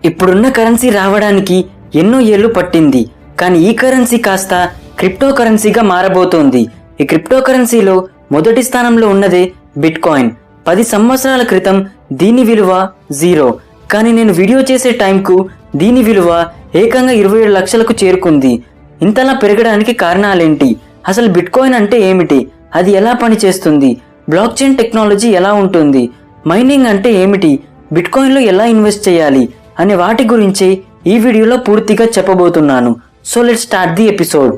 ఇప్పుడున్న కరెన్సీ రావడానికి ఎన్నో ఏళ్లు పట్టింది. కానీ ఈ కరెన్సీ కాస్త క్రిప్టో కరెన్సీగా మారబోతోంది. ఈ క్రిప్టో కరెన్సీలో మొదటి స్థానంలో ఉన్నదే బిట్ కాయిన్. 10 సంవత్సరాల క్రితం దీని విలువ 0. కానీ నేను వీడియో చేసే టైంకు దీని విలువ ఏకంగా 27 లక్షలకు చేరుకుంది. ఇంతలా పెరగడానికి కారణాలేంటి? అసలు బిట్ కాయిన్ అంటే ఏమిటి? అది ఎలా పనిచేస్తుంది? బ్లాక్ చైన్ టెక్నాలజీ ఎలా ఉంటుంది? మైనింగ్ అంటే ఏమిటి? బిట్ కాయిన్లో ఎలా ఇన్వెస్ట్ చేయాలి అనే వాటి గురించి ఈ వీడియోలో పూర్తిగా చెప్పబోతున్నాను. So let's start the episode.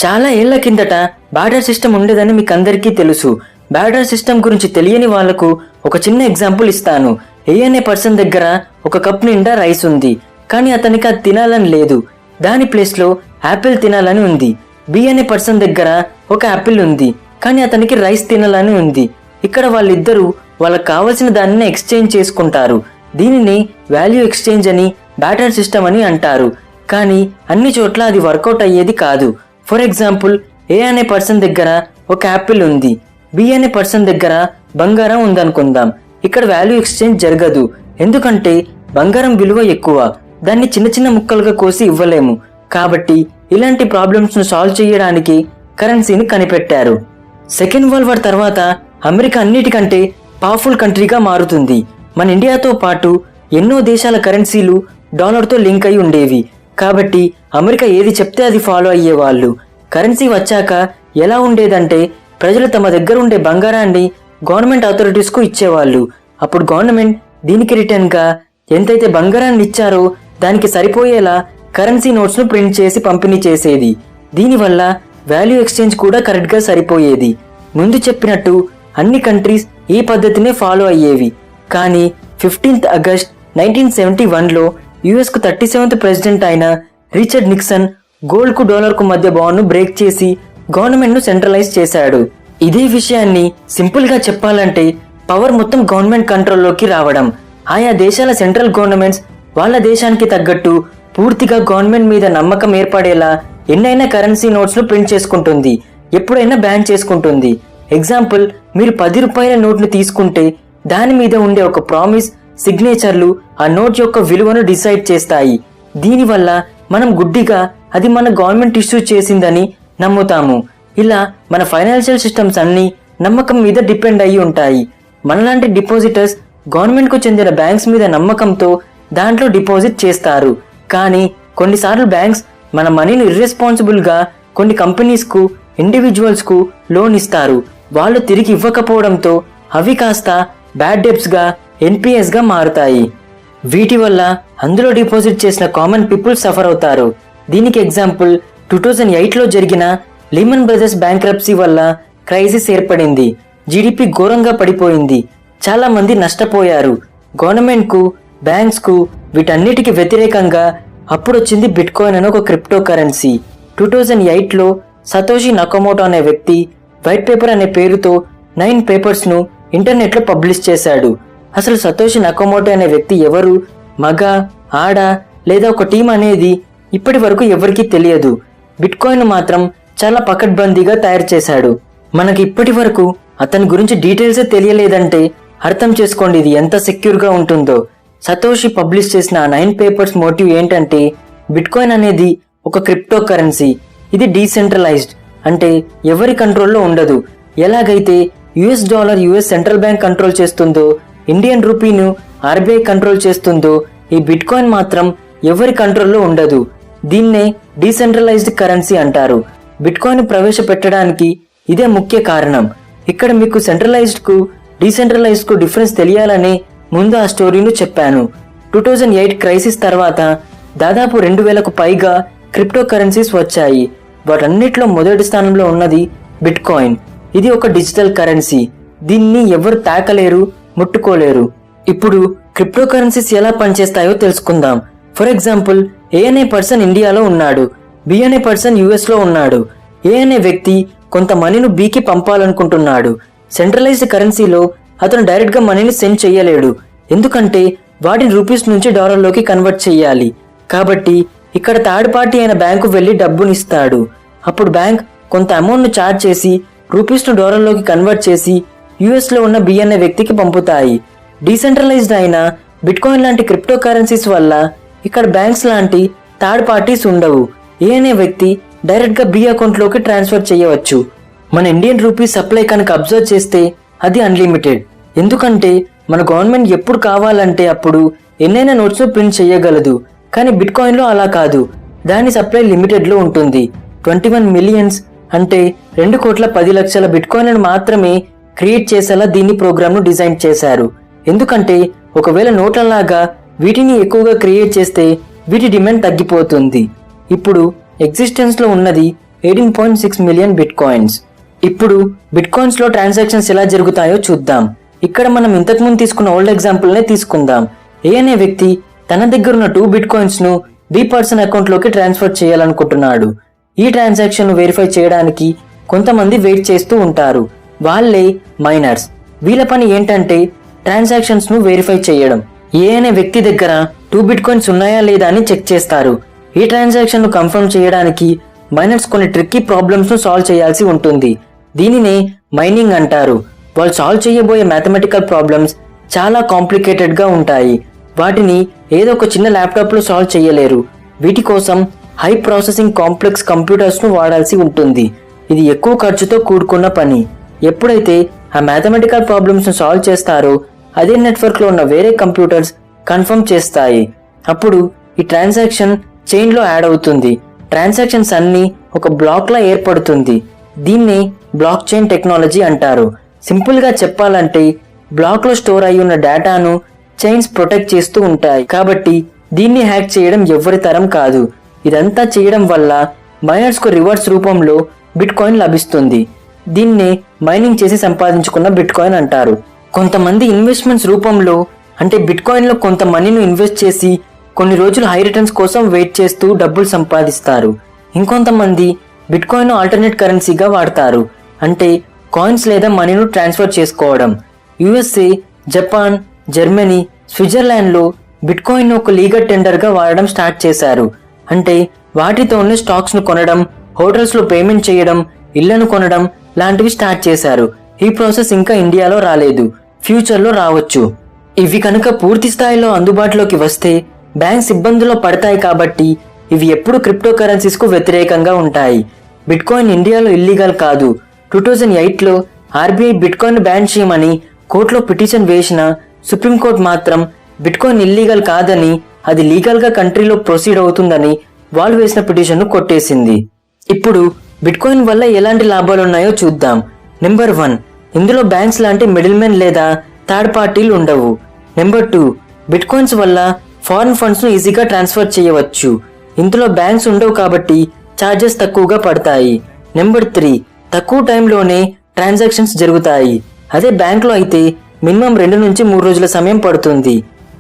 చాలా ఏళ్ల కిందట బార్టర్ సిస్టమ్ ఉండేదని మీకు అందరికీ తెలుసు. బార్టర్ సిస్టమ్ గురించి తెలియని వాళ్లకు ఒక చిన్న ఎగ్జాంపుల్ ఇస్తాను. ఏ అనే పర్సన్ దగ్గర ఒక కప్ నిండా రైస్ ఉంది, కానీ అతనికి అది తినాలని లేదు. దాని ప్లేస్లో యాపిల్ తినాలని ఉంది. బి అనే పర్సన్ దగ్గర ఒక యాపిల్ ఉంది, కానీ అతనికి రైస్ తినాలని ఉంది. ఇక్కడ వాళ్ళిద్దరూ వాళ్ళకు కావలసిన దానిని ఎక్స్చేంజ్ చేసుకుంటారు. దీనిని వాల్యూ ఎక్స్చేంజ్ అని, బార్టర్ సిస్టమ్ అని అంటారు. కానీ అన్ని చోట్ల అది వర్కౌట్ అయ్యేది కాదు. ఫర్ ఎగ్జాంపుల్, ఏ అనే పర్సన్ దగ్గర ఒక యాపిల్ ఉంది, బి అనే పర్సన్ దగ్గర బంగారం ఉందనుకుందాం. ఇక్కడ వాల్యూ ఎక్స్చేంజ్ జరగదు. ఎందుకంటే బంగారం విలువ ఎక్కువ, దాన్ని చిన్న చిన్న ముక్కలుగా కోసి ఇవ్వలేము. కాబట్టి ఇలాంటి ప్రాబ్లమ్స్ ను సాల్వ్ చేయడానికి కరెన్సీని కనిపెట్టారు. సెకండ్ వరల్డ్ వార్ తర్వాత అమెరికా అన్నిటికంటే పవర్ఫుల్ కంట్రీగా మారుతుంది. మన ఇండియాతో పాటు ఎన్నో దేశాల కరెన్సీలు డాలర్తో లింక్ అయి ఉండేవి. కాబట్టి అమెరికా ఏది చెప్తే అది ఫాలో అయ్యేవాళ్ళు. కరెన్సీ వచ్చాక ఎలా ఉండేదంటే, ప్రజలు తమ దగ్గర ఉండే బంగారాన్ని గవర్నమెంట్ అథారిటీస్కు ఇచ్చేవాళ్ళు. అప్పుడు గవర్నమెంట్ దీనికి రిటర్న్గా ఎంతైతే బంగారాన్ని ఇచ్చారో దానికి సరిపోయేలా కరెన్సీ నోట్స్ను ప్రింట్ చేసి పంపిణీ చేసేది. దీనివల్ల వాల్యూ ఎక్స్చేంజ్ కూడా కరెక్ట్గా సరిపోయేది. ముందు చెప్పినట్టు అన్ని కంట్రీస్ ఈ పద్ధతినే ఫాలో అయ్యేవి. కానీ 15th ఆగస్ట్ 1971లో యుఎస్కు 37th ప్రెసిడెంట్ అయిన రిచర్డ్ నిక్సన్ గోల్డ్కు డాలర్కు మధ్య బాండ్ను బ్రేక్ చేసి గవర్నమెంట్ను సెంట్రలైజ్ చేశాడు. ఇదే విషయాన్ని సింపుల్గా చెప్పాలంటే పవర్ మొత్తం గవర్నమెంట్ కంట్రోల్లోకి రావడం. ఆయా దేశాల సెంట్రల్ గవర్నమెంట్స్ వాళ్ళ దేశానికి తగ్గట్టు పూర్తిగా గవర్నమెంట్ మీద నమ్మకం ఏర్పడేలా ఎన్నైనా కరెన్సీ నోట్స్ను ప్రింట్ చేసుకుంటుంది, ఎప్పుడైనా బ్యాన్ చేసుకుంటుంది. ఎగ్జాంపుల్, మీరు 10 రూపాయల నోట్ను తీసుకుంటే దాని మీద ఉండే ఒక ప్రామిస్, సిగ్నేచర్లు ఆ నోట్ యొక్క విలువను డిసైడ్ చేస్తాయి. దీనివల్ల మనం గుడ్డిగా అది మన గవర్నమెంట్ ఇష్యూ చేసిందని నమ్ముతాము. ఇలా మన ఫైనాన్షియల్ సిస్టమ్స్ అన్నీ నమ్మకం మీద డిపెండ్ అయ్యి ఉంటాయి. మనలాంటి డిపాజిటర్స్ గవర్నమెంట్కు చెందిన బ్యాంక్స్ మీద నమ్మకంతో దాంట్లో డిపాజిట్ చేస్తారు. కానీ కొన్నిసార్లు బ్యాంక్స్ మన మనీని ఇర్రెస్పాన్సిబుల్గా కొన్ని కంపెనీస్కు, ఇండివిజువల్స్కు లోన్ ఇస్తారు. వాళ్ళు తిరిగి ఇవ్వకపోవడంతో అవి కాస్త బ్యాడ్ డెబ్ట్స్గా, ఎన్పిఎస్గా మారుతాయి. వీటి వల్ల అందులో డిపాజిట్ చేసిన కామన్ పీపుల్ సఫర్ అవుతారు. దీనికి ఎగ్జాంపుల్ 2008లో జరిగిన లీమన్ బ్రదర్స్ బ్యాంక్రప్సీ వల్ల క్రైసిస్ ఏర్పడింది. జీడిపి ఘోరంగా పడిపోయింది. చాలా మంది నష్టపోయారు. గవర్నమెంట్కు, బ్యాంక్స్కు వీటన్నిటికి వ్యతిరేకంగా అప్పుడొచ్చింది బిట్ కాయిన్ అనే ఒక క్రిప్టో కరెన్సీ. 2008లో సతోషి నకమోటో అనే వ్యక్తి వైట్ పేపర్ అనే పేరుతో 9 పేపర్స్ను ఇంటర్నెట్లో పబ్లిష్ చేశాడు. అసలు సతోషి నకమోటో అనే వ్యక్తి ఎవరు, మగ, ఆడ లేదా ఒక టీం అనేది ఇప్పటి వరకు ఎవరికీ తెలియదు. బిట్ కాయిన్ మాత్రం చాలా పకడ్బందీగా తయారు చేశాడు. మనకి ఇప్పటి వరకు అతని గురించి డీటెయిల్సే తెలియలేదంటే అర్థం చేసుకోండి ఇది ఎంత సెక్యూర్గా ఉంటుందో. సతోషి పబ్లిష్ చేసిన 9 పేపర్స్ మోటివ్ ఏంటంటే, బిట్ కాయిన్ అనేది ఒక క్రిప్టో కరెన్సీ. ఇది డీసెంట్రలైజ్డ్, అంటే ఎవరి కంట్రోల్లో ఉండదు. ఎలాగైతే US dollar US central bank control చేస్తుందో, ఇండియన్ రూపీను ఆర్బీఐ కంట్రోల్ చేస్తుందో, ఈ బిట్ కాయిన్ మాత్రం ఎవరి కంట్రోల్లో ఉండదు. దీన్నే డీసెంట్రలైజ్డ్ కరెన్సీ అంటారు. బిట్ కాయిన్ ప్రవేశపెట్టడానికి ఇదే ముఖ్య కారణం. ఇక్కడ మీకు సెంట్రలైజ్డ్కు, డీసెంట్రలైజ్డ్కు డిఫరెన్స్ తెలియాలని ముందు ఆ స్టోరీను చెప్పాను. 2008 క్రైసిస్ తర్వాత దాదాపు 2000కు పైగా క్రిప్టో కరెన్సీస్ వచ్చాయి. వాటన్నిటిలో మొదటి స్థానంలో ఉన్నది బిట్ కాయిన్. ఇది ఒక డిజిటల్ కరెన్సీ. దీన్ని ఎవరు తాకలేరు, ముట్టుకోలేరు. ఇప్పుడు క్రిప్టో కరెన్సీస్ ఎలా పనిచేస్తాయో తెలుసుకుందాం. ఫర్ ఎగ్జాంపుల్, ఏ అనే పర్సన్ ఇండియాలో ఉన్నాడు, బి అనే పర్సన్ యుఎస్లో ఉన్నాడు. ఏ అనే వ్యక్తి కొంత మనీను బికి పంపాలనుకుంటున్నాడు. సెంట్రలైజ్డ్ కరెన్సీలో అతను డైరెక్ట్గా మనీని సెండ్ చేయలేడు, ఎందుకంటే వాటిని రూపీస్ నుంచి డాలర్లోకి కన్వర్ట్ చేయాలి. కాబట్టి ఇక్కడ థర్డ్ పార్టీ అయిన బ్యాంకు వెళ్లి డబ్బునిస్తాడు. అప్పుడు బ్యాంక్ కొంత అమౌంట్ను ఛార్జ్ చేసి రూపీస్ను డాలర్లోకి కన్వర్ట్ చేసి యుఎస్లో ఉన్న బి అనే వ్యక్తికి పంపుతాయి. డీసెంట్రలైజ్డ్ అయిన బిట్కాయిన్ లాంటి క్రిప్టో కరెన్సీస్ వల్ల ఇక్కడ బ్యాంక్స్ లాంటి థర్డ్ పార్టీస్ ఉండవు. ఏ అనే వ్యక్తి డైరెక్ట్ గా బి అకౌంట్ లోకి ట్రాన్స్ఫర్ చేయవచ్చు. మన ఇండియన్ రూపీ సప్లై కనుక అబ్జర్వ్ చేస్తే అది అన్లిమిటెడ్. ఎందుకంటే మన గవర్నమెంట్ ఎప్పుడు కావాలంటే అప్పుడు ఎన్నైనా నోట్స్ ప్రింట్ చేయగలదు. కానీ బిట్ కాయిన్ లో అలా కాదు. దాని సప్లై లిమిటెడ్ లో ఉంటుంది. 21 మిలియన్స్ అంటే 2,10,00,000 బిట్ కాయిన్లను మాత్రమే క్రియేట్ చేసేలా దీన్ని ప్రోగ్రామ్ ను డిజైన్ చేశారు. ఎందుకంటే ఒకవేళ నోట్లలాగా వీటిని ఎక్కువగా క్రియేట్ చేస్తే వీటి డిమాండ్ తగ్గిపోతుంది. ఇప్పుడు ఎగ్జిస్టెన్స్ లో ఉన్నది 18.6 మిలియన్ బిట్ కాయిన్స్. ఇప్పుడు బిట్ కాయిన్స్ లో ట్రాన్సాక్షన్స్ ఎలా జరుగుతాయో చూద్దాం. ఇక్కడ మనం ఇంతకుముందు తీసుకున్న ఓల్డ్ ఎగ్జాంపుల్ నే తీసుకుందాం. ఏ అనే వ్యక్తి తన దగ్గర ఉన్న 2 బిట్ కాయిన్స్ ను బి పర్సన్ అకౌంట్ లోకి ట్రాన్స్ఫర్ చేయాలనుకుంటున్నాడు. ఈ ట్రాన్సాక్షన్ ను వెరిఫై చేయడానికి కొంతమంది వెయిట్ చేస్తూ ఉంటారు. వాళ్ళే మైనర్స్. వీళ్ళ పని ఏంటంటే ట్రాన్సాక్షన్స్ ను వెరిఫై చేయడం. ఏ అనే వ్యక్తి దగ్గర 2 బిట్ కాయిన్స్ ఉన్నాయా లేదా అని చెక్ చేస్తారు. ఈ ట్రాన్సాక్షన్ ను కన్ఫర్మ్ చేయడానికి మైనర్స్ కొన్ని ట్రిక్కీ ప్రాబ్లమ్స్ ను సాల్వ్ చేయాల్సి ఉంటుంది. దీనినే మైనింగ్ అంటారు. వాళ్ళు సాల్వ్ చేయబోయే మ్యాథమెటికల్ ప్రాబ్లమ్స్ చాలా కాంప్లికేటెడ్ గా ఉంటాయి. వాటిని ఏదో ఒక చిన్న ల్యాప్టాప్ లో సాల్వ్ చేయలేరు. వీటి కోసం హై ప్రాసెసింగ్ కాంప్లెక్స్ కంప్యూటర్స్ ను వాడాల్సి ఉంటుంది. ఇది ఎక్కువ ఖర్చుతో కూడుకున్న పని. ఎప్పుడైతే ఆ మ్యాథమెటికల్ ప్రాబ్లమ్స్ ను సాల్వ్ చేస్తారో అదే నెట్వర్క్ లో ఉన్న వేరే కంప్యూటర్స్ కన్ఫర్మ్ చేస్తాయి. అప్పుడు ఈ ట్రాన్సాక్షన్ చైన్ లో యాడ్ అవుతుంది. ట్రాన్సాక్షన్స్ అన్ని ఒక బ్లాక్ లా ఏర్పడుతుంది. దీన్ని బ్లాక్ చైన్ టెక్నాలజీ అంటారు. సింపుల్ గా చెప్పాలంటే బ్లాక్ లో స్టోర్ అయి ఉన్న డేటాను చైన్స్ ప్రొటెక్ట్ చేస్తూ ఉంటాయి. కాబట్టి దీన్ని హ్యాక్ చేయడం ఎవ్వరి తరం కాదు. ఇదంతా చేయడం వల్ల మైనర్స్ కు రివార్డ్స్ రూపంలో బిట్ కాయిన్ లభిస్తుంది. దీన్నే మైనింగ్ చేసి సంపాదించుకున్న బిట్ కాయిన్ అంటారు. కొంతమంది ఇన్వెస్ట్మెంట్స్ రూపంలో అంటే బిట్ కాయిన్ లో కొంత మనీను ఇన్వెస్ట్ చేసి కొన్ని రోజులు హై రిటర్న్స్ కోసం వెయిట్ చేస్తూ డబ్బులు సంపాదిస్తారు. ఇంకొంతమంది బిట్ కాయిన్ ఆల్టర్నేట్ కరెన్సీగా వాడతారు. అంటే కాయిన్స్ లేదా మనీను ట్రాన్స్ఫర్ చేసుకోవడం. యుఎస్ఏ, జపాన్, జర్మనీ, స్విట్జర్లాండ్ లో బిట్ కాయిన్ ఒక లీగల్ టెండర్ గా వాడడం స్టార్ట్ చేశారు. అంటే వాటితోనే స్టాక్స్ ను కొనడం, హోటల్స్ లో పేమెంట్ చేయడం, ఇళ్లను కొనడం లాంటివి స్టార్ట్ చేశారు. ఈ ప్రాసెస్ ఇంకా ఇండియాలో రాలేదు. ఫ్యూచర్ లో రావచ్చు. ఇవి కనుక పూర్తి స్థాయిలో అందుబాటులోకి వస్తే బ్యాంక్స్ ఇబ్బందుల్లో పడతాయి. కాబట్టి ఇవి ఎప్పుడు క్రిప్టో కరెన్సీస్ కు వ్యతిరేకంగా ఉంటాయి. బిట్ కాయిన్ ఇండియాలో ఇల్లీగల్ కాదు. 2008లో ఆర్బీఐ బిట్ కాయిన్ బ్యాన్ చేయమని కోర్టులో పిటిషన్ వేసిన సుప్రీంకోర్టు మాత్రం బిట్ కాయిన్ ఇల్లీగల్ కాదని, అది లీగల్ గా కంట్రీలో ప్రొసీడ్ అవుతుందని వాళ్ళు వేసిన పిటిషన్ ను కొట్టేసింది. ఇప్పుడు బిట్ కాయిన్ వల్ల ఎలాంటి లాభాలున్నాయో చూద్దాం. నెంబర్ 1, ఇందులో బ్యాంక్స్ లాంటి మిడిల్ మెన్ లేదా థర్డ్ పార్టీలు ఉండవు. నెంబర్ 2, బిట్ కాయిన్స్ వల్ల ఫారిన్ ఫండ్స్ ను ఈజీగా ట్రాన్స్ఫర్ చేయవచ్చు. ఇందులో బ్యాంక్స్ ఉండవు కాబట్టి ఛార్జెస్ తక్కువగా పడతాయి. నెంబర్ 3, తక్కువ టైంలోనే ట్రాన్సాక్షన్స్ జరుగుతాయి. అదే బ్యాంక్ లో అయితే మినిమం 2 నుంచి 3 రోజుల సమయం పడుతుంది.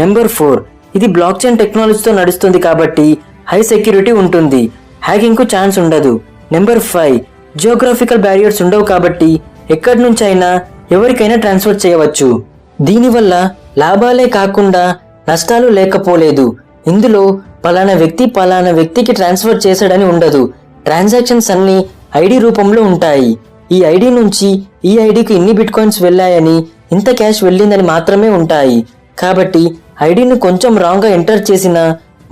నెంబర్ 4, ఇది బ్లాక్ చైన్ టెక్నాలజీతో నడుస్తుంది కాబట్టి హై సెక్యూరిటీ ఉంటుంది. హ్యాకింగ్ కు ఛాన్స్ ఉండదు. నెంబర్ 5, జియోగ్రాఫికల్ బ్యారియర్స్ ఉండవు కాబట్టి ఎక్కడి నుంచి అయినా ఎవరికైనా ట్రాన్స్ఫర్ చేయవచ్చు. దీనివల్ల లాభాలే కాకుండా నష్టాలు లేకపోలేదు. ఇందులో పలానా వ్యక్తికి ట్రాన్స్ఫర్ చేశాడని ఉండదు. ట్రాన్సాక్షన్స్ అన్ని ఐడి రూపంలో ఉంటాయి. ఈ ఐడి నుంచి ఈ ఐడికి ఇన్ని బిట్ కాయిన్స్ వెళ్ళాయని, ఇంత క్యాష్ వెళ్ళిందని మాత్రమే ఉంటాయి. కాబట్టి ఐడిని కొంచెం రాంగ్ గా ఎంటర్ చేసినా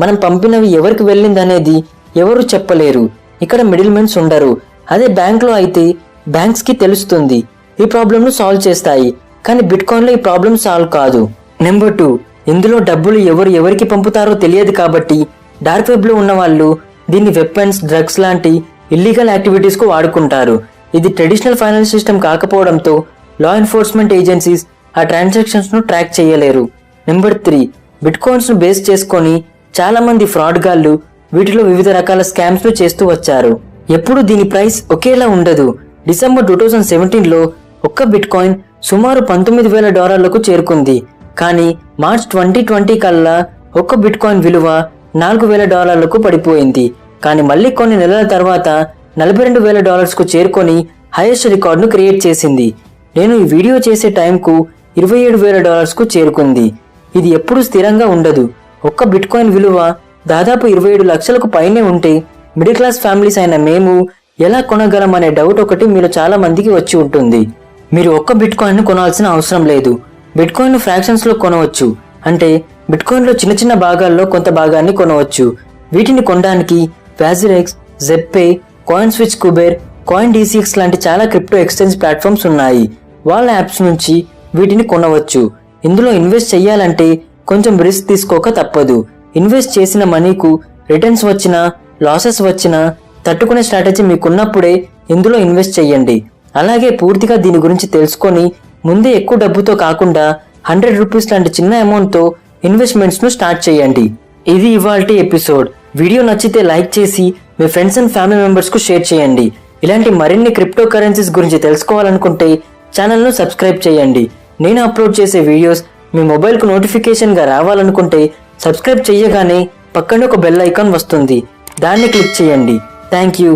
మనం పంపినవి ఎవరికి వెళ్ళిందనేది ఎవరు చెప్పలేరు. ఇక్కడ మిడిల్ మెన్స్ ఉండరు. అదే బ్యాంక్ లో అయితే బ్యాంక్స్ కి తెలుస్తుంది. ఈ ప్రాబ్లమ్ ను సాల్వ్ చేస్తాయి. కానీ బిట్ కాయిన్ లో ఈ ప్రాబ్లం సాల్వ్ కాదు. నెంబర్ 2, ఇందులో డబ్బులు ఎవరికి పంపుతారో తెలియదు కాబట్టి డార్క్ వెబ్ లో ఉన్న వాళ్ళు దీన్ని వెపన్స్, డ్రగ్స్ లాంటి ఇల్లీగల్ యాక్టివిటీస్ కు వాడుకుంటారు. ఇది ట్రెడిషనల్ ఫైనాన్స్ సిస్టమ్ కాకపోవడంతో లా ఎన్ఫోర్స్మెంట్ ఏజెన్సీస్ ఆ ట్రాన్సాక్షన్స్ ను ట్రాక్ చేయలేరు. నెంబర్ 3, బిట్ కాయిన్స్ ను బేస్ చేసుకొని చాలా మంది ఫ్రాడ్ గాళ్ళు వీటిలో వివిధ రకాల స్కామ్స్ ను చేస్తూ వచ్చారు. ఎప్పుడు దీని ప్రైస్ ఒకేలా ఉండదు. డిసెంబర్ 2017లో ఒక్క బిట్ కాయిన్ సుమారు $19,000 చేరుకుంది. కానీ మార్చ్ 2020 కల్లా ఒక్క బిట్ కాయిన్ విలువ $4,000 పడిపోయింది. కానీ మళ్ళీ కొన్ని నెలల తర్వాత $42,000 చేరుకొని హైయెస్ట్ రికార్డును క్రియేట్ చేసింది. నేను ఈ వీడియో చేసే టైంకు $27,000 చేరుకుంది. ఇది ఎప్పుడు స్థిరంగా ఉండదు. ఒక్క బిట్ కాయిన్ విలువ దాదాపు 27 లక్షలకు పైనే ఉంటే మిడిల్ క్లాస్ ఫ్యామిలీస్ అయిన మేము ఎలా కొనగలం అనే డౌట్ ఒకటి మీలో చాలా మందికి వచ్చి ఉంటుంది. మీరు ఒక్క బిట్ కాయిన్ ను కొనాల్సిన అవసరం లేదు. బిట్ కాయిన్ ను ఫ్రాక్షన్స్ లో కొనవచ్చు. అంటే బిట్కాయిన్లో చిన్న చిన్న భాగాల్లో కొంత భాగాన్ని కొనవచ్చు. వీటిని కొనడానికి WazirX, ZebPay, CoinSwitch, Kuber, coin DCX లాంటి చాలా క్రిప్టో ఎక్స్చేంజ్ ప్లాట్ఫామ్స్ ఉన్నాయి. వాళ్ళ యాప్స్ నుంచి వీటిని కొనవచ్చు. ఇందులో ఇన్వెస్ట్ చేయాలంటే కొంచెం రిస్క్ తీసుకోక తప్పదు. ఇన్వెస్ట్ చేసిన మనీకు రిటర్న్స్ వచ్చినా లాసెస్ వచ్చినా తట్టుకునే స్ట్రాటజీ మీకున్నప్పుడే ఇందులో ఇన్వెస్ట్ చేయండి. అలాగే పూర్తిగా దీని గురించి తెలుసుకొని ముందే ఎక్కువ డబ్బుతో కాకుండా 100 రూపీస్ లాంటి చిన్న అమౌంట్తో ఇన్వెస్ట్మెంట్స్ను స్టార్ట్ చేయండి. ఇది ఇవాల్టి ఎపిసోడ్. వీడియో నచ్చితే లైక్ చేసి మీ ఫ్రెండ్స్ అండ్ ఫ్యామిలీ మెంబర్స్కు షేర్ చేయండి. ఇలాంటి మరిన్ని క్రిప్టో కరెన్సీస్ గురించి తెలుసుకోవాలనుకుంటే ఛానల్ను సబ్స్క్రైబ్ చేయండి. నేను అప్లోడ్ చేసే వీడియోస్ మీ మొబైల్కు నోటిఫికేషన్గా రావాలనుకుంటే సబ్స్క్రైబ్ చేయగానే పక్కన ఒక బెల్ ఐకాన్ వస్తుంది. దాన్ని క్లిక్ చేయండి. Thank you.